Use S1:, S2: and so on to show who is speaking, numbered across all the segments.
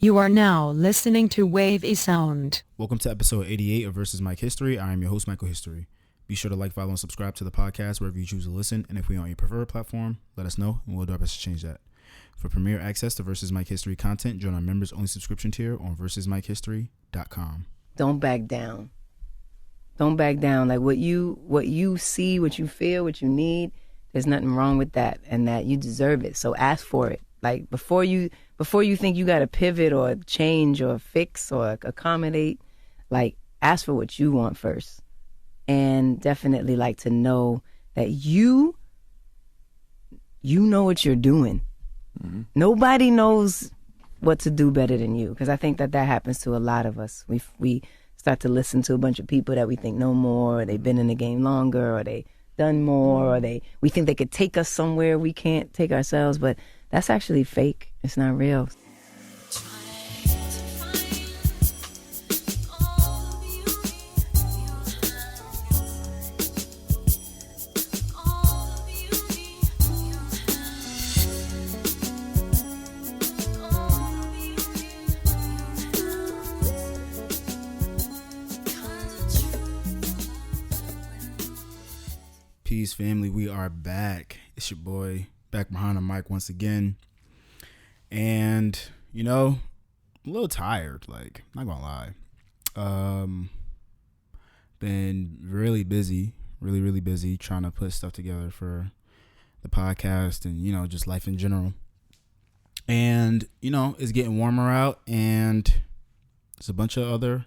S1: You are now listening to WWII Sound.
S2: Welcome to episode 88 of Versus Mike History. I am your host, Michael History. Be sure to like, follow, and subscribe to the podcast wherever you choose to listen. And if we are on your preferred platform, let us know and we'll do our best to change that. For premier access to Versus Mike History content, join our members-only subscription tier on versusmikehistory.com.
S3: Don't back down. Don't back down. Like what you see, what you feel, what you need, there's nothing wrong with that, and that you deserve it. So ask for it. Like before you think you got to pivot or change or fix or accommodate, like ask for what you want first. And definitely like to know that you know what you're doing. Mm-hmm. Nobody knows what to do better than you, because I think that happens to a lot of us. We start to listen to a bunch of people that we think know more, or they've been in the game longer, or they done more, or we think they could take us somewhere we can't take ourselves, but that's actually fake. It's not real.
S2: Peace, family. We are back. It's your boy back behind the mic once again. And, I'm a little tired, like, not gonna lie. Been really busy, really busy trying to put stuff together for the podcast and, just life in general. And, it's getting warmer out and there's a bunch of other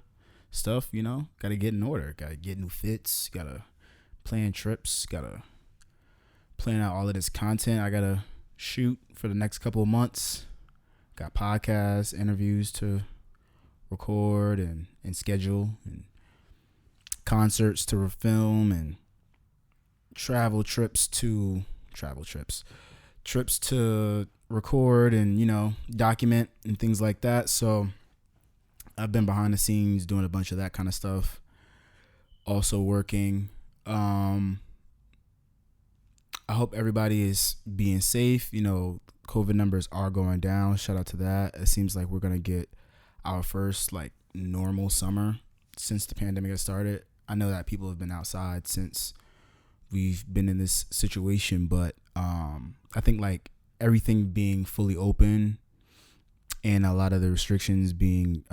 S2: stuff, got to get in order. Got to get new fits, got to plan trips, got to plan out all of this content I got to shoot for the next couple of months. Got podcasts, interviews to record and schedule, and concerts to film, and trips to record and, document and things like that. So I've been behind the scenes doing a bunch of that kind of stuff. Also working. I hope everybody is being safe. COVID numbers are going down. Shout out to that. It seems like we're going to get our first normal summer since the pandemic has started. I know that people have been outside since we've been in this situation, but I think everything being fully open and a lot of the restrictions being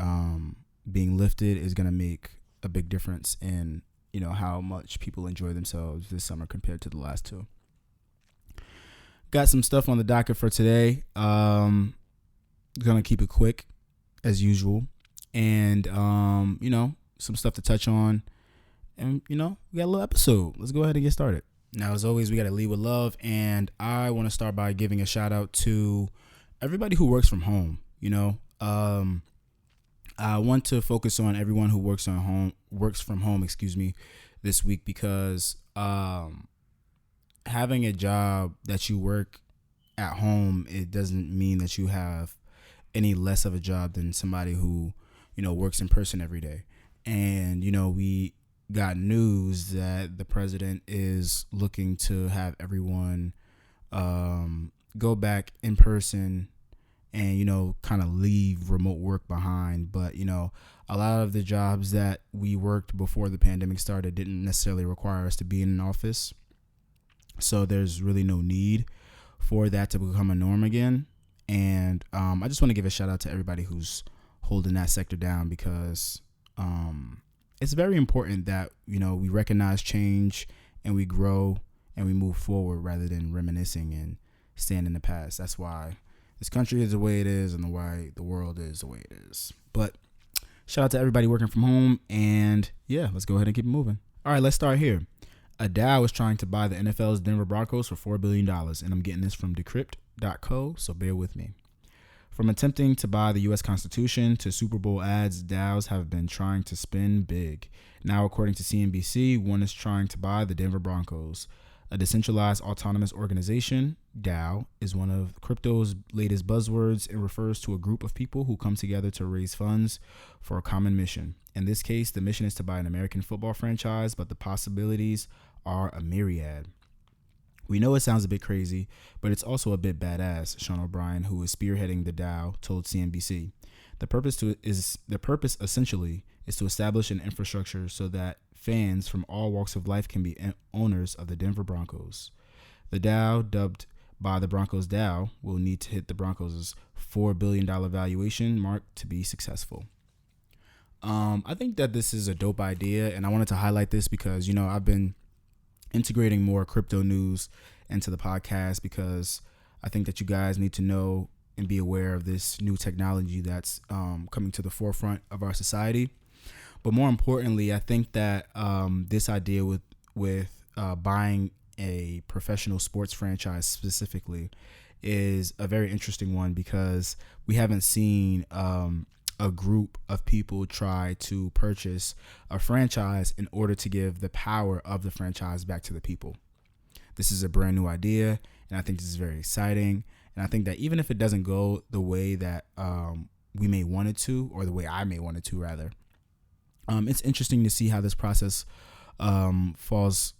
S2: lifted is going to make a big difference in how much people enjoy themselves this summer compared to the last two. Got some stuff on the docket for today. Gonna keep it quick as usual. And, some stuff to touch on. And, we got a little episode. Let's go ahead and get started. Now, as always, we got to lead with love. And I want to start by giving a shout out to everybody who works from home. I want to focus on everyone who works from home, this week, because having a job that you work at home, it doesn't mean that you have any less of a job than somebody who, works in person every day. And, we got news that the president is looking to have everyone go back in person and, kind of leave remote work behind. But, a lot of the jobs that we worked before the pandemic started didn't necessarily require us to be in an office. So there's really no need for that to become a norm again. And I just want to give a shout out to everybody who's holding that sector down, because it's very important that, we recognize change and we grow and we move forward rather than reminiscing and staying in the past. That's why this country is the way it is and why the world is the way it is. But shout out to everybody working from home. And yeah, let's go ahead and keep it moving. All right, let's start here. A Dow is trying to buy the NFL's Denver Broncos for $4 billion. And I'm getting this from Decrypt.co, so bear with me. From attempting to buy the U.S. Constitution to Super Bowl ads, DAOs have been trying to spin big. Now, according to CNBC, one is trying to buy the Denver Broncos. A decentralized autonomous organization, DAO, is one of crypto's latest buzzwords and refers to a group of people who come together to raise funds for a common mission. In this case, the mission is to buy an American football franchise, but the possibilities are a myriad. We know it sounds a bit crazy, but it's also a bit badass, Sean O'Brien, who is spearheading the DAO, told CNBC. The purpose essentially is to establish an infrastructure so that fans from all walks of life can be owners of the Denver Broncos. The DAO, dubbed by the Broncos DAO, will need to hit the Broncos' $4 billion valuation mark to be successful. I think that this is a dope idea, and I wanted to highlight this because, I've been integrating more crypto news into the podcast because I think that you guys need to know and be aware of this new technology that's coming to the forefront of our society. But more importantly, I think that this idea with buying a professional sports franchise specifically is a very interesting one because we haven't seen a group of people try to purchase a franchise in order to give the power of the franchise back to the people. This is a brand new idea, and I think this is very exciting. And I think that even if it doesn't go the way that we may want it to, or the way I may want it to, rather, it's interesting to see how this process falls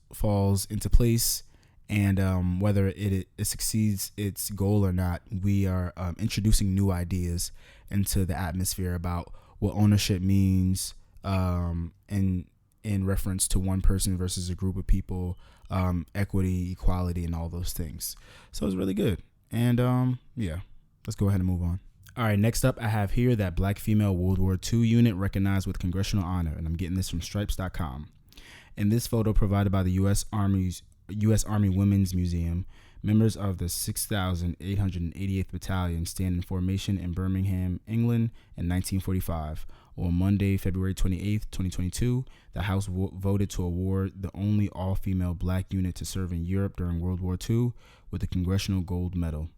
S2: into place, and whether it succeeds its goal or not. We are introducing new ideas into the atmosphere about what ownership means in reference to one person versus a group of people, equity, equality, and all those things. So it's really good. And let's go ahead and move on. All right, next up, I have here that Black female World War II unit recognized with congressional honor, and I'm getting this from Stripes.com. In this photo provided by the U.S. Army Women's Museum, members of the 6,888th Battalion stand in formation in Birmingham, England in 1945. On Monday, February 28th, 2022, the House voted to award the only all-female Black unit to serve in Europe during World War II with the Congressional Gold Medal.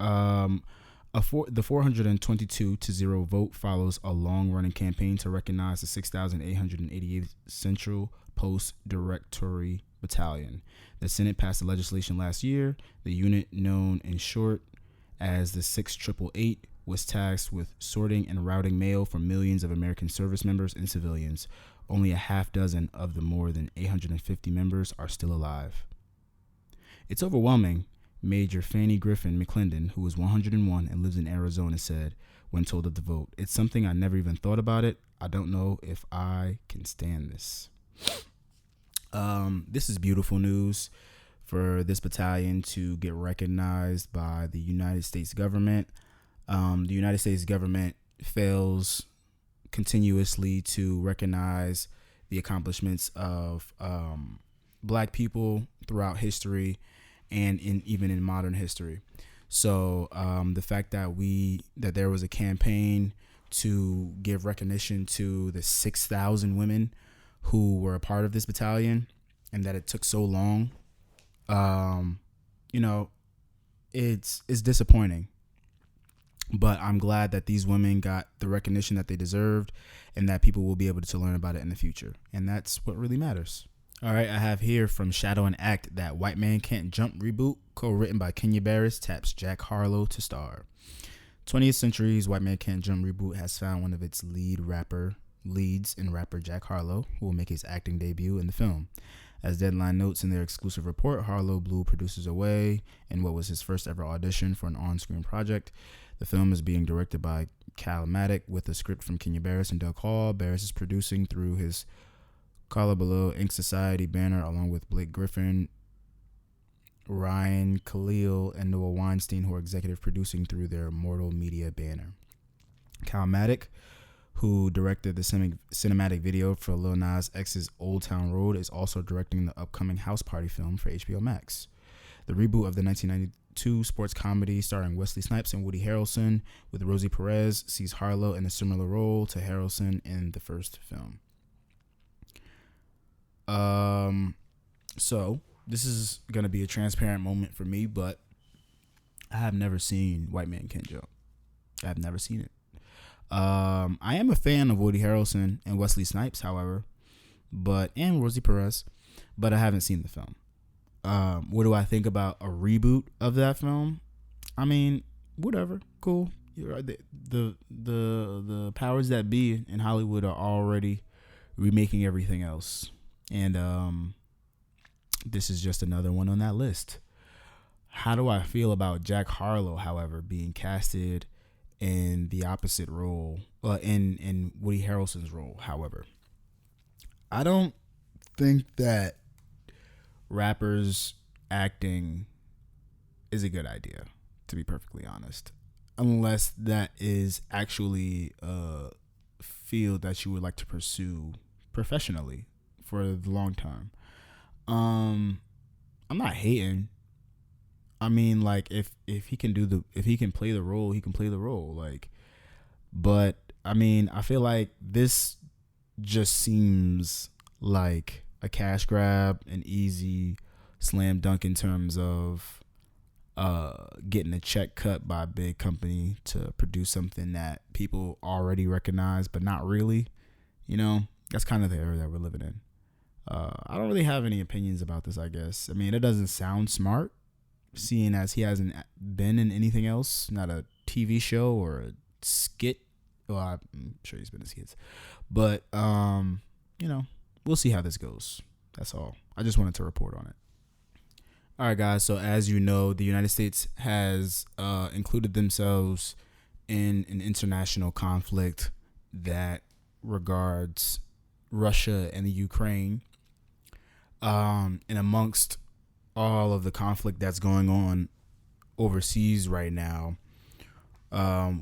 S2: The 422-0 vote follows a long-running campaign to recognize the 6,888th Central Post Directory Battalion. The Senate passed the legislation last year. The unit, known in short as the 6888, was tasked with sorting and routing mail for millions of American service members and civilians. Only a half dozen of the more than 850 members are still alive. It's overwhelming, Major Fanny Griffin McClendon, who is 101 and lives in Arizona, said when told of the vote. It's something I never even thought about it. I don't know if I can stand this. This is beautiful news for this battalion to get recognized by the United States government. The United States government fails continuously to recognize the accomplishments of Black people throughout history and even in modern history. So the fact that there was a campaign to give recognition to the 6,000 women who were a part of this battalion, and that it took so long, it's disappointing. But I'm glad that these women got the recognition that they deserved, and that people will be able to learn about it in the future. And that's what really matters. All right, I have here from Shadow and Act that White Man Can't Jump reboot, co-written by Kenya Barris, taps Jack Harlow to star. 20th Century's White Man Can't Jump reboot has found one of its leads in rapper Jack Harlow, who will make his acting debut in the film. As Deadline notes in their exclusive report, Harlow blew producers away in what was his first ever audition for an on-screen project. The film is being directed by Cal Maddock with a script from Kenya Barris and Doug Hall. Barris is producing through his Carla Below Ink Society banner, along with Blake Griffin, Ryan Khalil, and Noah Weinstein, who are executive producing through their Mortal Media banner. Cal Maddock, who directed the cinematic video for Lil Nas X's Old Town Road, is also directing the upcoming House Party film for HBO Max. The reboot of the 1992 sports comedy starring Wesley Snipes and Woody Harrelson with Rosie Perez sees Harlow in a similar role to Harrelson in the first film. So this is going to be a transparent moment for me, but I have never seen White Man Can't Jump. I have never seen it. I am a fan of Woody Harrelson and Wesley Snipes, however, and Rosie Perez, but I haven't seen the film. What do I think about a reboot of that film? I mean, whatever, cool. The powers that be in Hollywood are already remaking everything else, and this is just another one on that list. How do I feel about Jack Harlow, however, being casted in the opposite role, in Woody Harrelson's role. However, I don't think that rappers acting is a good idea, to be perfectly honest, unless that is actually a field that you would like to pursue professionally for the long term. I'm not hating. I mean, like, if he can play the role, he can play the role. Like, but I mean, I feel like this just seems like a cash grab, an easy slam dunk in terms of getting a check cut by a big company to produce something that people already recognize, but not really. You know, that's kind of the era that we're living in. I don't really have any opinions about this, I guess. I mean, it doesn't sound smart, seeing as he hasn't been in anything else, not a TV show or a skit. Well, I'm sure he's been in skits. But, you know, we'll see how this goes. That's all. I just wanted to report on it. All right, guys. So as you know, the United States has included themselves in an international conflict that regards Russia and the Ukraine. And amongst all of the conflict that's going on overseas right now,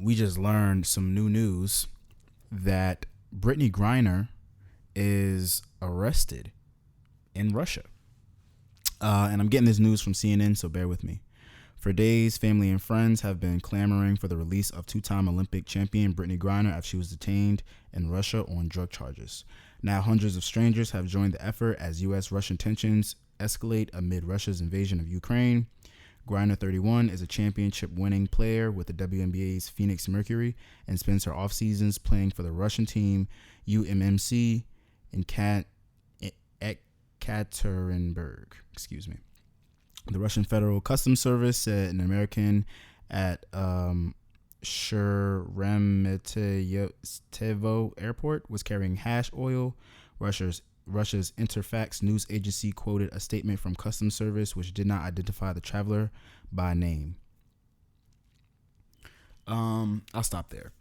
S2: we just learned some new news that Brittney Griner is arrested in Russia. And I'm getting this news from CNN, so bear with me. For days, family and friends have been clamoring for the release of two-time Olympic champion Brittney Griner after she was detained in Russia on drug charges. Now, hundreds of strangers have joined the effort as U.S.-Russian tensions escalate amid Russia's invasion of Ukraine. Griner, 31, is a championship-winning player with the WNBA's Phoenix Mercury and spends her off-seasons playing for the Russian team UMMC in Ekaterinburg. Excuse me. The Russian Federal Customs Service said an American at Sheremetyevo Airport was carrying hash oil. Russia's Interfax news agency quoted a statement from Customs Service which did not identify the traveler by name. I'll stop there.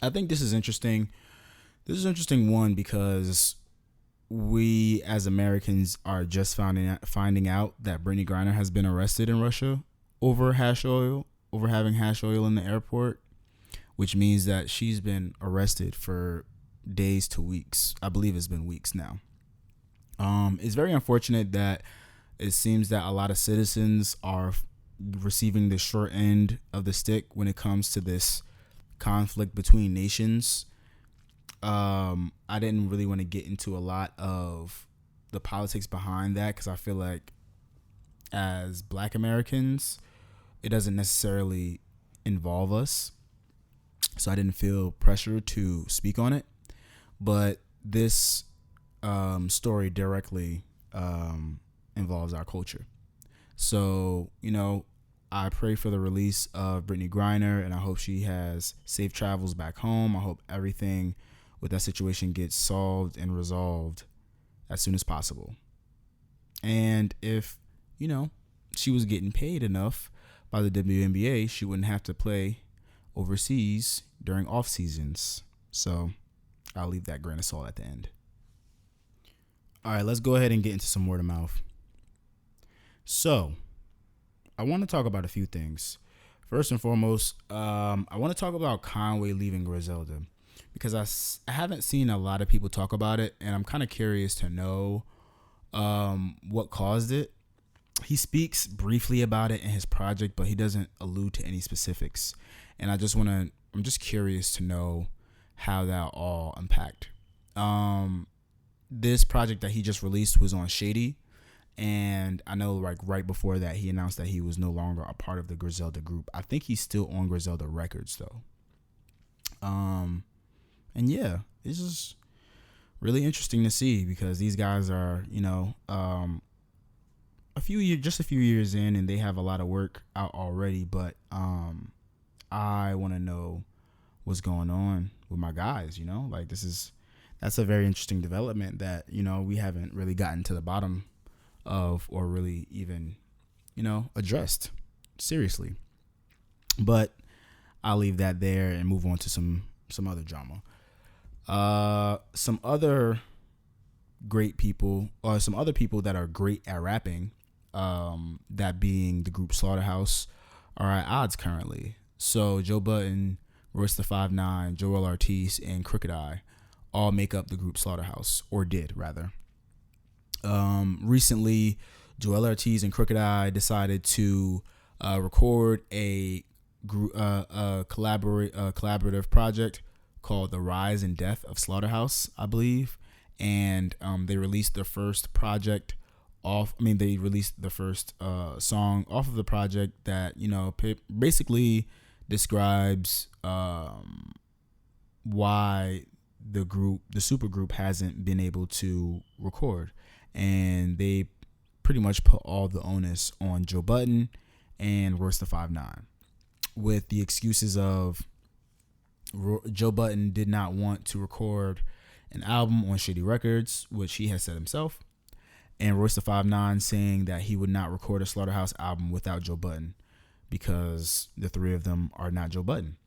S2: I think this is interesting. This is interesting, one, because we as Americans are just finding out that Brittney Griner has been arrested in Russia over having hash oil in the airport, which means that she's been arrested for days to weeks. I believe it's been weeks now. It's very unfortunate that it seems that a lot of citizens are receiving the short end of the stick when it comes to this conflict between nations. I didn't really want to get into a lot of the politics behind that because I feel like as Black Americans, it doesn't necessarily involve us. So I didn't feel pressure to speak on it. But this story directly involves our culture. So, you know, I pray for the release of Brittney Griner, and I hope she has safe travels back home. I hope everything with that situation gets solved and resolved as soon as possible. And if, you know, she was getting paid enough by the WNBA, she wouldn't have to play overseas during off seasons. So I'll leave that grain of salt at the end. All right, let's go ahead and get into some word of mouth. So I want to talk about a few things. First and foremost, I want to talk about Conway leaving Griselda, because I haven't seen a lot of people talk about it, and I'm kind of curious to know what caused it. He speaks briefly about it in his project, but he doesn't allude to any specifics. And I'm just curious to know how that all unpacked. This project that he just released was on Shady, and I know like right before that he announced that he was no longer a part of the Griselda group. I think he's still on Griselda Records though. And yeah, it's just really interesting to see because these guys are, you know, a few years in, and they have a lot of work out already. But I want to know what's going on with my guys. You know, like that's a very interesting development that, you know, we haven't really gotten to the bottom of or really even, you know, addressed seriously. But I'll leave that there and move on to some other drama. Some other great people, or some other people that are great at rapping, that being the group Slaughterhouse, are at odds currently. So Joe Budden, Royce the 5'9", Joel Ortiz, and Crooked I all make up the group Slaughterhouse, or did rather. Recently, Joel Ortiz and Crooked I decided to record a collaborative project called The Rise and Death of Slaughterhouse, I believe. And they released their first project they released the first song off of the project that, basically describes why the supergroup hasn't been able to record. And they pretty much put all the onus on Joe Budden and Royce the 5'9", with the excuses of Joe Budden did not want to record an album on Shady Records, which he has said himself, and Royce the 5'9" saying that he would not record a Slaughterhouse album without Joe Budden because the three of them are not Joe Budden.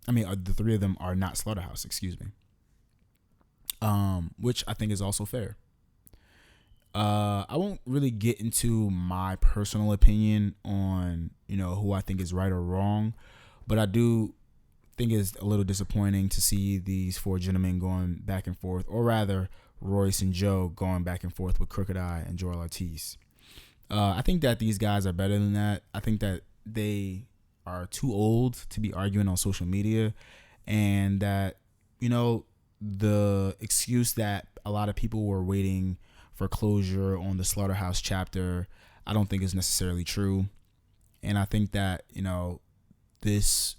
S2: The three of them are not Slaughterhouse, excuse me. Which I think is also fair. I won't really get into my personal opinion on, who I think is right or wrong, but I do think it's a little disappointing to see these four gentlemen going back and forth, or rather Royce and Joe going back and forth with Crooked I and Joel Ortiz. I think that these guys are better than that. I think that they are too old to be arguing on social media, and that, the excuse that a lot of people were waiting for closure on the Slaughterhouse chapter, I don't think is necessarily true. And I think that, this,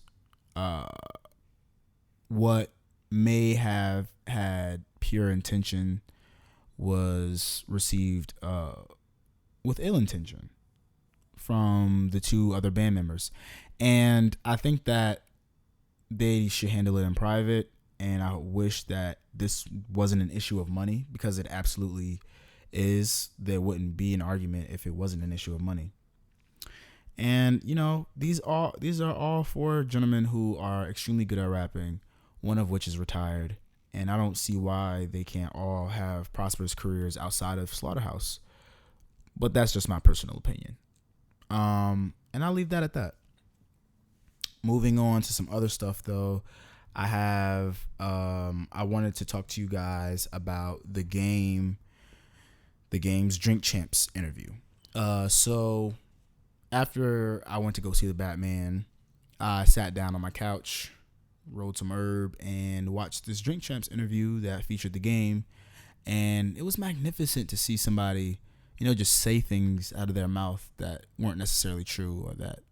S2: what may have had pure intention was received with ill intention from the two other band members. And I think that they should handle it in private. And I wish that this wasn't an issue of money, because it absolutely is. There wouldn't be an argument if it wasn't an issue of money. And, these are all four gentlemen who are extremely good at rapping, one of which is retired. And I don't see why they can't all have prosperous careers outside of Slaughterhouse. But that's just my personal opinion. And I'll leave that at that. Moving on to some other stuff, though. I wanted to talk to you guys about the game's Drink Champs interview. So after I went to go see the Batman, I sat down on my couch, rolled some herb, and watched this Drink Champs interview that featured the game. And it was magnificent to see somebody, just say things out of their mouth that weren't necessarily true, or that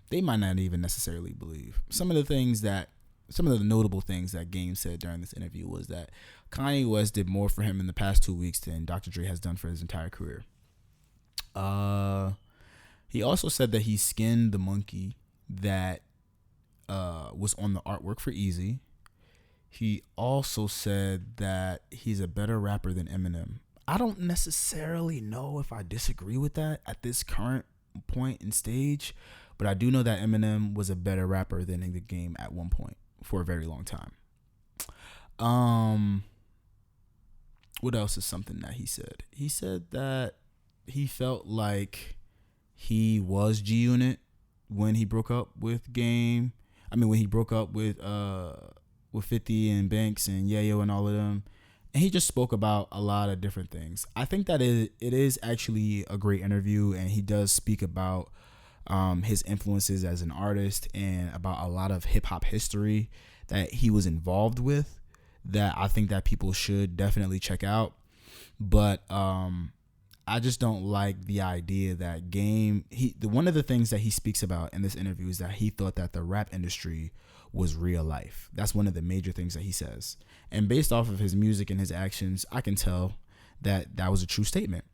S2: they might not even necessarily believe. Some of the notable things that Game said during this interview was that Kanye West did more for him in the past 2 weeks than Dr. Dre has done for his entire career. He also said that he skinned the monkey that was on the artwork for Easy. He also said that he's a better rapper than Eminem. I don't necessarily know if I disagree with that at this current point and stage, but I do know that Eminem was a better rapper than in the Game at one point for a very long time. What else is something that he said? He said that he felt like he was G-Unit when he broke up with Game. When he broke up with 50 and Banks and Yayo and all of them. And he just spoke about a lot of different things. I think that it is actually a great interview, and he does speak about his influences as an artist and about a lot of hip hop history that he was involved with, that I think that people should definitely check out. But I just don't like the idea that Game, one of the things that he speaks about in this interview is that he thought that the rap industry was real life. That's one of the major things that he says. And based off of his music and his actions, I can tell that that was a true statement.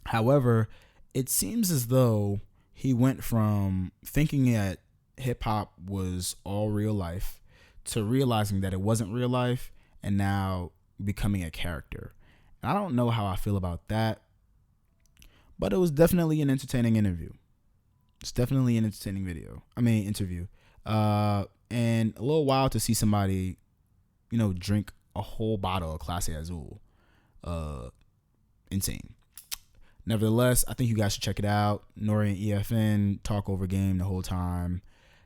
S2: However, it seems as though he went from thinking that hip hop was all real life to realizing that it wasn't real life, and now becoming a character. And I don't know how I feel about that, but it was definitely an entertaining interview. It's definitely an entertaining interview. And a little wild to see somebody, drink a whole bottle of Clase Azul. Insane. Nevertheless, I think you guys should check it out. Nori and EFN talk over game the whole time,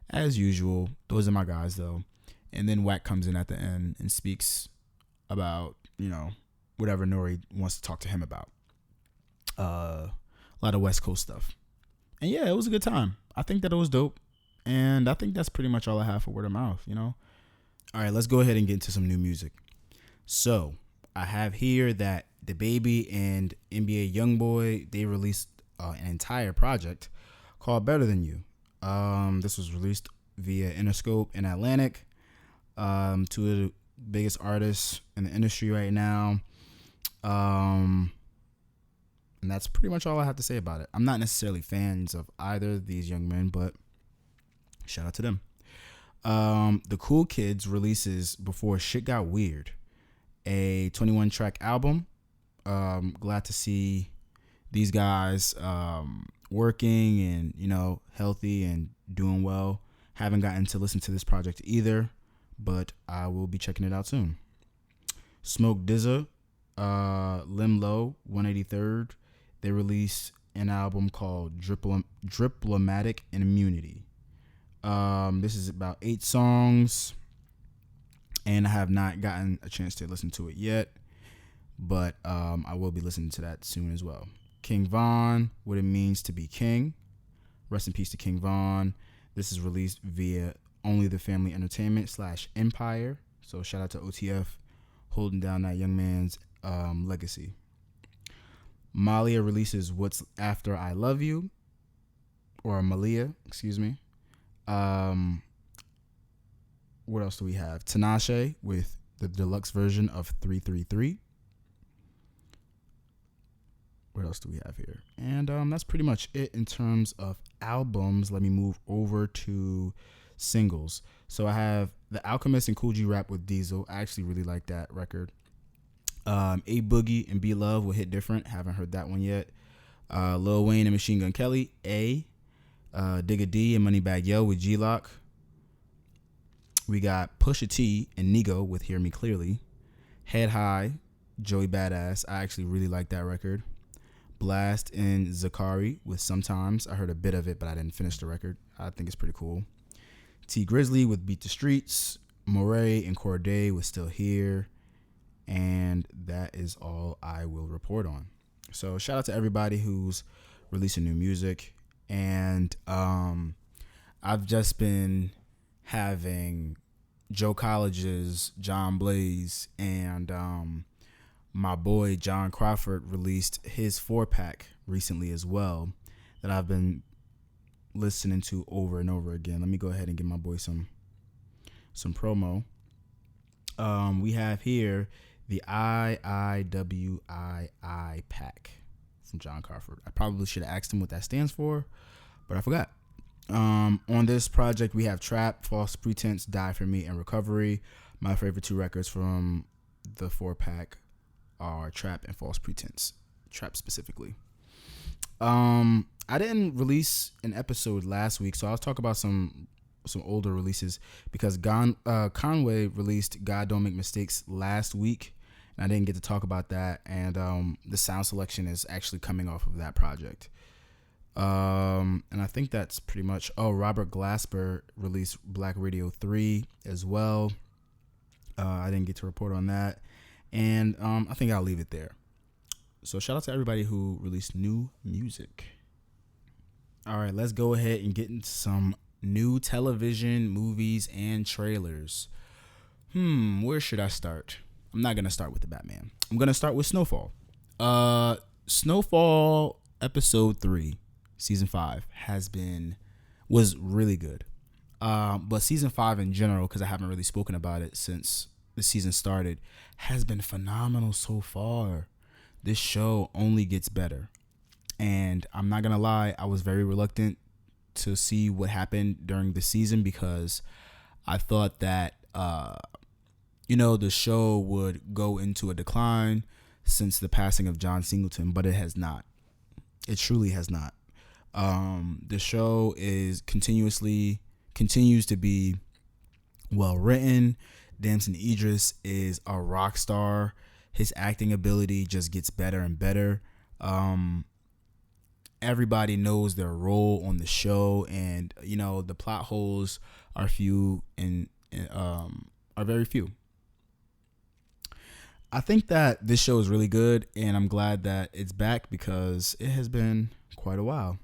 S2: as usual. Those are my guys, though. And then Wack comes in at the end and speaks about, whatever Nori wants to talk to him about. A lot of West Coast stuff. And yeah, it was a good time. I think that it was dope. And I think that's pretty much all I have for word of mouth, All right, let's go ahead and get into some new music. So I have here that DaBaby and NBA Youngboy, they released an entire project called Better Than You. This was released via Interscope and Atlantic. Two of the biggest artists in the industry right now. And that's pretty much all I have to say about it. I'm not necessarily fans of either of these young men, but shout out to them. The Cool Kids releases Before Shit Got Weird, a 21-track album. Glad to see these guys working and, healthy and doing well. Haven't gotten to listen to this project either, but I will be checking it out soon. Smoke DZA, Lim Lo, 183rd. They released an album called Diplomatic and Immunity. This is about 8 songs, and I have not gotten a chance to listen to it yet, but I will be listening to that soon as well. King Von, What It Means to Be King. Rest in peace to King Von. This is released via Only the Family Entertainment /Empire. So shout out to OTF holding down that young man's legacy. Malia releases What's After I Love You, or Malia, excuse me. What else do we have? Tinashe with the deluxe version of 333. What else do we have here? And that's pretty much it in terms of albums. Let me move over to singles. So I have The Alchemist and Cool G Rap with Diesel. I actually really like that record. A Boogie and Be Love will hit different. Haven't heard that one yet. Lil Wayne and Machine Gun Kelly. Digga D and Moneybagg Yo with G-Lock. We got Pusha T and Nigo with Hear Me Clearly. Head High, Joey Badass. I actually really like that record. Blast and Zakari with Sometimes. I heard a bit of it, but I didn't finish the record. I think it's pretty cool. T Grizzly with Beat the Streets. Moray and Corday with Still Here. And that is all I will report on. So shout out to everybody who's releasing new music. And I've just been having Joe College's John Blaze and my boy John Crawford released his 4-pack recently as well that I've been listening to over and over again. Let me go ahead and give my boy some promo. We have here the IIWII pack from John Crawford. I probably should have asked him what that stands for, but I forgot. On this project, we have Trap, False Pretense, Die For Me, and Recovery. My favorite 2 records from the 4-pack are Trap and False Pretense. Trap specifically. I didn't release an episode last week, so I'll talk about some older releases because Conway released God Don't Make Mistakes last week, and I didn't get to talk about that. And the sound selection is actually coming off of that project. And I think that's pretty much. Robert Glasper released Black Radio 3 as well. I didn't get to report on that, and I think I'll leave it there. So shout out to everybody who released new music. All right, let's go ahead and get into some new television, movies, and trailers. Where should I start? I'm not gonna start with the Batman. I'm gonna start with Snowfall. Snowfall episode 3, season 5 was really good. But season 5 in general, because I haven't really spoken about it since the season started, has been phenomenal so far. This show only gets better. And I'm not gonna lie, I was very reluctant to see what happened during the season because I thought that the show would go into a decline since the passing of John Singleton, but it has not. It truly has not. The show is continuously continues to be well written. Damson Idris is a rock star. His acting ability just gets better and better. Everybody knows their role on the show, and the plot holes are few and are very few. I think that this show is really good, and I'm glad that it's back because it has been quite a while.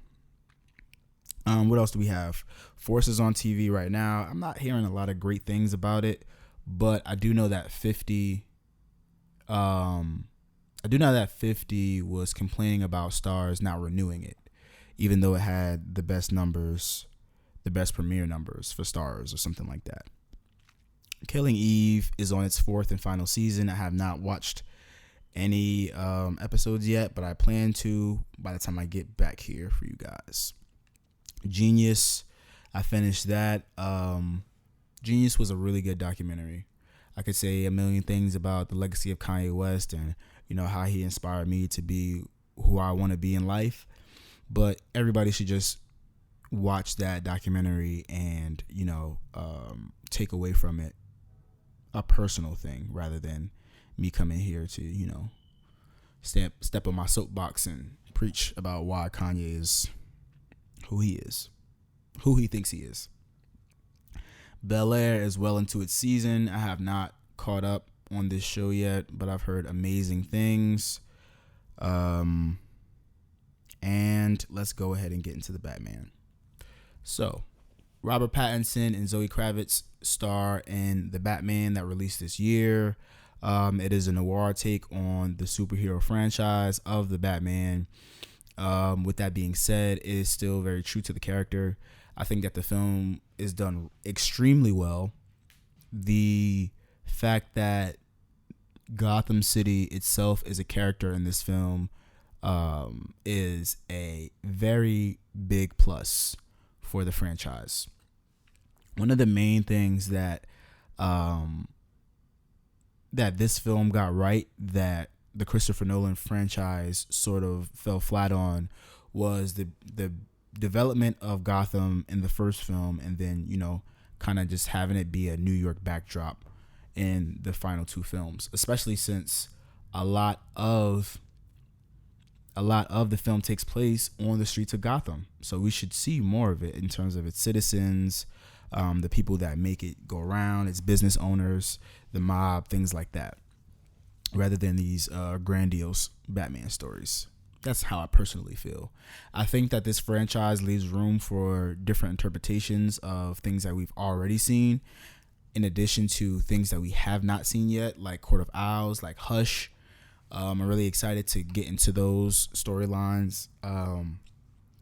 S2: What else do we have? Force is on TV right now. I'm not hearing a lot of great things about it, but I do know that 50 was complaining about Starz not renewing it, even though it had the best premiere numbers for Starz or something like that. Killing Eve is on its 4th and final season. I have not watched any episodes yet, but I plan to by the time I get back here for you guys. Genius, I finished that. Genius was a really good documentary. I could say a million things about the legacy of Kanye West and how he inspired me to be who I want to be in life, but everybody should just watch that documentary and take away from it a personal thing rather than me coming here to step on my soapbox and preach about why Kanye is who he thinks he is. Bel-Air is well into its season. I have not caught up on this show yet, but I've heard amazing things. And let's go ahead and get into the Batman. So, Robert Pattinson and Zoe Kravitz star in the Batman that released this year. It is a noir take on the superhero franchise of the Batman. With that being said, it is still very true to the character. I think that the film is done extremely well. The fact that Gotham City itself is a character in this film is a very big plus for the franchise. One of the main things that this film got right that the Christopher Nolan franchise sort of fell flat on was the development of Gotham in the first film, and then kind of just having it be a New York backdrop in the final two films, especially since a lot of the film takes place on the streets of Gotham. So we should see more of it in terms of its citizens, the people that make it go around, its business owners, the mob, things like that, rather than these grandiose Batman stories. That's how I personally feel. I think that this franchise leaves room for different interpretations of things that we've already seen, in addition to things that we have not seen yet, like Court of Owls, like Hush. I'm really excited to get into those storylines.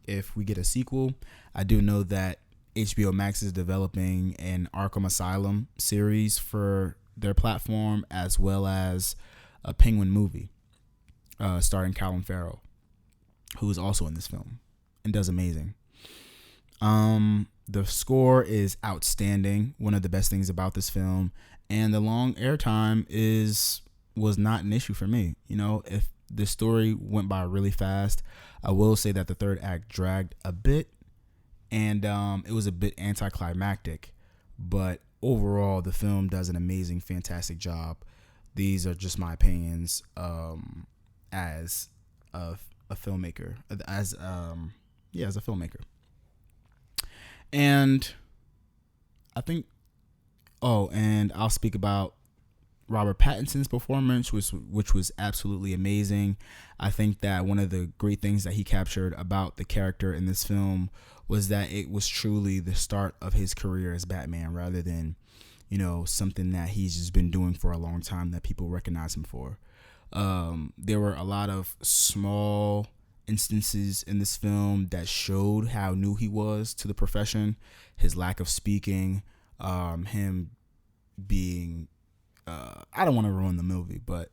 S2: If we get a sequel, I do know that HBO Max is developing an Arkham Asylum series for their platform, as well as a Penguin movie starring Colin Farrell, who is also in this film and does amazing. The score is outstanding, one of the best things about this film, and the long airtime was not an issue for me. If the story went by really fast, I will say that the third act dragged a bit, and it was a bit anticlimactic, but overall the film does an amazing, fantastic job. These are just my opinions as a filmmaker, as a filmmaker. And I think, and I'll speak about Robert Pattinson's performance, which was absolutely amazing. I think that one of the great things that he captured about the character in this film was that it was truly the start of his career as Batman, rather than, something that he's just been doing for a long time that people recognize him for. There were a lot of small instances in this film that showed how new he was to the profession, his lack of speaking, him being I don't want to ruin the movie, but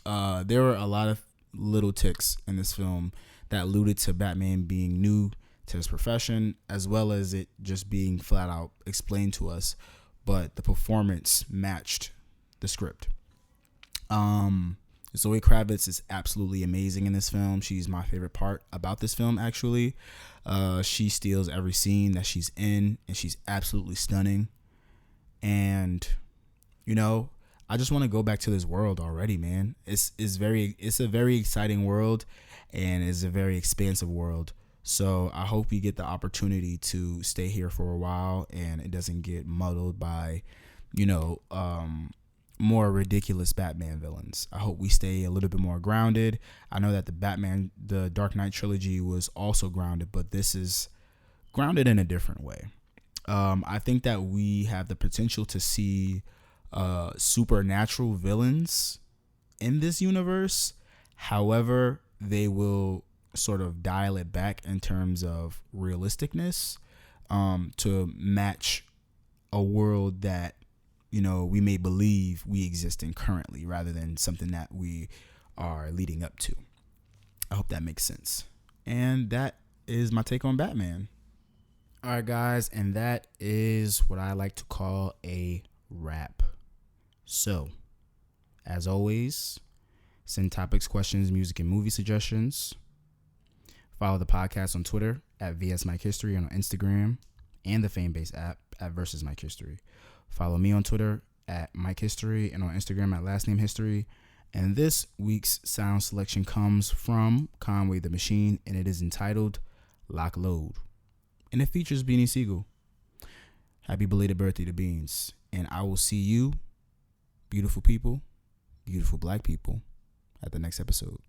S2: there were a lot of little ticks in this film that alluded to Batman being new to his profession, as well as it just being flat out explained to us, but the performance matched the script. Zoe Kravitz is absolutely amazing in this film. She's my favorite part about this film, actually. She steals every scene that she's in, and she's absolutely stunning. And, you know, I just want to go back to this world already, man. It's a very exciting world, and it's a very expansive world. So I hope you get the opportunity to stay here for a while, and it doesn't get muddled by, more ridiculous Batman villains. I hope we stay a little bit more grounded. I know that the Dark Knight trilogy was also grounded, but this is grounded in a different way. I think that we have the potential to see supernatural villains in this universe. However, they will sort of dial it back in terms of realisticness, to match a world that we may believe we exist in currently, rather than something that we are leading up to. I hope that makes sense. And that is my take on Batman. All right, guys, and that is what I like to call a wrap. So, as always, send topics, questions, music, and movie suggestions. Follow the podcast on Twitter at VS Mike History, and on Instagram and the Fanbase app at Versus Mike History. Follow me on Twitter at Mike History, and on Instagram at Last Name History. And this week's sound selection comes from Conway the Machine, and it is entitled Lock Load. And it features Beanie Siegel. Happy belated birthday to Beans. And I will see you, beautiful people, beautiful black people, at the next episode.